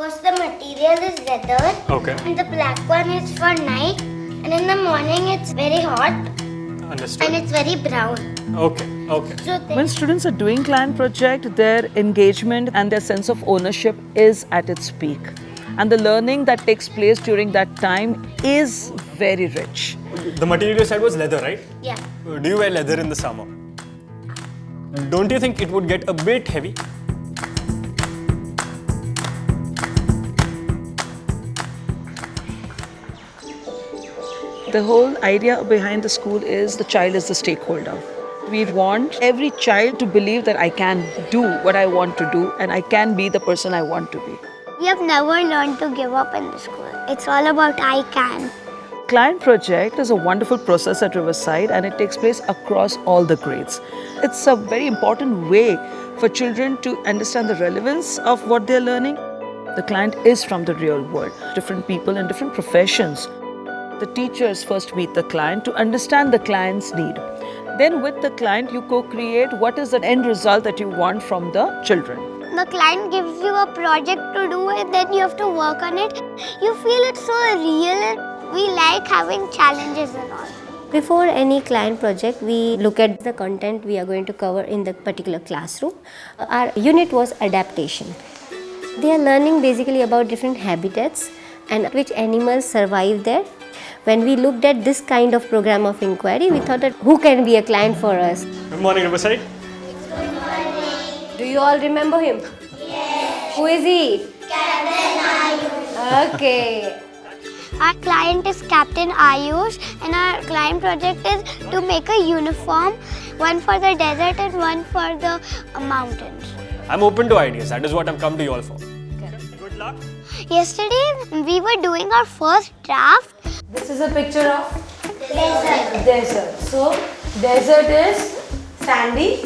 First, the material is leather. Okay. And the black one is for night. And in the morning, it's very hot. Understood. And it's very brown. Okay. Okay. So When students are doing client project, their engagement and their sense of ownership is at its peak. And the learning that takes place during that time is very rich. The material you said was leather, right? yeah. Do you wear leather in the summer? Don't you think it would get a bit heavy? The whole idea behind the school is the child is the stakeholder. We want every child to believe that I can do what I want to do and I can be the person I want to be. We have never learned to give up in the school. It's all about I can. Client project is a wonderful process at Riverside and it takes place across all the grades. It's a very important way for children to understand the relevance of what they're learning. The client is from the real world, different people in different professions. The teachers first meet the client to understand the client's need. Then with the client, you co-create what is the end result that you want from the children. The client gives you a project to do and then you have to work on it. You feel it's so real and we like having challenges and all. Before any client project, we look at the content we are going to cover in the particular classroom. Our unit was adaptation. They are learning basically about different habitats and which animals survive there. When we looked at this kind of program of inquiry, we thought that who can be a client for us? Good morning, Riverside. Do you all remember him? Yes. Who is he? Captain Ayush. Okay. Our client is Captain Ayush and our client project is to make a uniform, one for the desert and one for the mountains. I'm open to ideas. That is what I've come to you all for. Good luck. Yesterday, we were doing our first draft. This is a picture of desert. So, desert is sandy,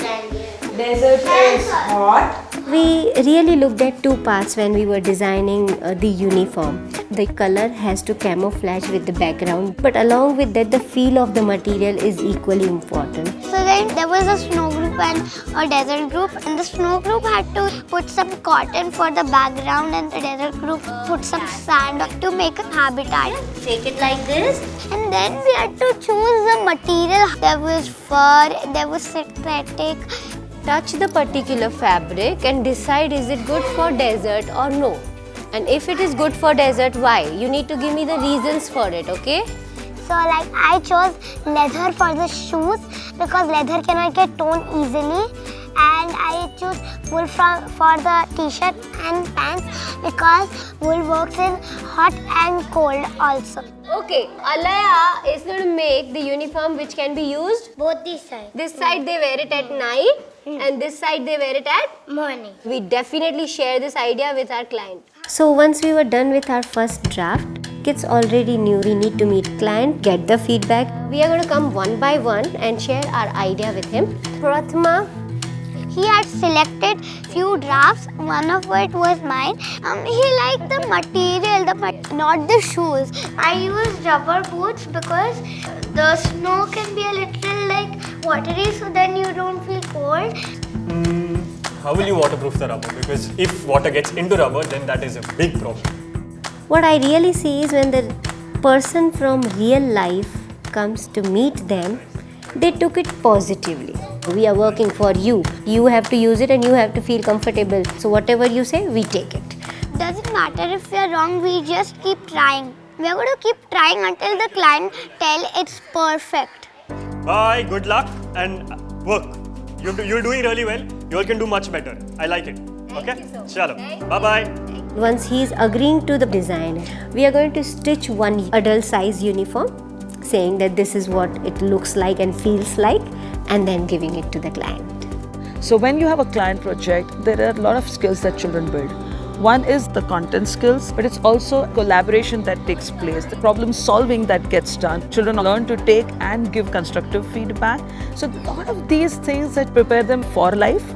desert is hot. We really looked at two parts when we were designing the uniform. The color has to camouflage with the background, but along with that, the feel of the material is equally important. So then there was a snow group and a desert group, and the snow group had to put some cotton for the background and the desert group put some sand to make a habitat. Take it like this. And then we had to choose the material. There was fur, there was synthetic. Touch the particular fabric and decide is it good for desert or no. And if it is good for desert, why? You need to give me the reasons for it, okay? So like I chose leather for the shoes because leather cannot get torn easily, and I choose wool for the t-shirt and pants because wool works in hot and cold also. Okay, Alaya is going to make the uniform which can be used. Both these sides. This side they wear it at night and this side they wear it at Morning. We definitely share this idea with our client. So once we were done with our first draft, kids already knew we need to meet client, get the feedback. We are going to come one by one and share our idea with him. Prathama, He had selected few drafts. One of it was mine. He liked the material, not the shoes. I used rubber boots because the snow can be a little like watery, so then you don't feel cold. How will you waterproof the rubber? Because if water gets into rubber, then that is a big problem. what I really see is when the person from real life comes to meet them, they took it positively. We are working for you. You have to use it and you have to feel comfortable. So whatever you say, we take it. Doesn't matter if we are wrong, we just keep trying. We are going to keep trying until the client tell it's perfect. Bye, good luck and work. You're doing really well. You all can do much better. I like it. Okay? Chalo. Bye-bye. Once he is agreeing to the design, we are going to stitch one adult size uniform, saying that this is what it looks like and feels like, and then giving it to the client. So when you have a client project, there are a lot of skills that children build. One is the content skills, but it's also collaboration that takes place, the problem solving that gets done. Children learn to take and give constructive feedback. So a lot of these things that prepare them for life.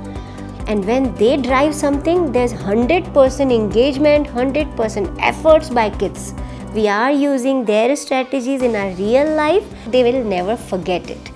And when they drive something, there's 100% engagement, 100% efforts by kids. We are using their strategies in our real life. They will never forget it.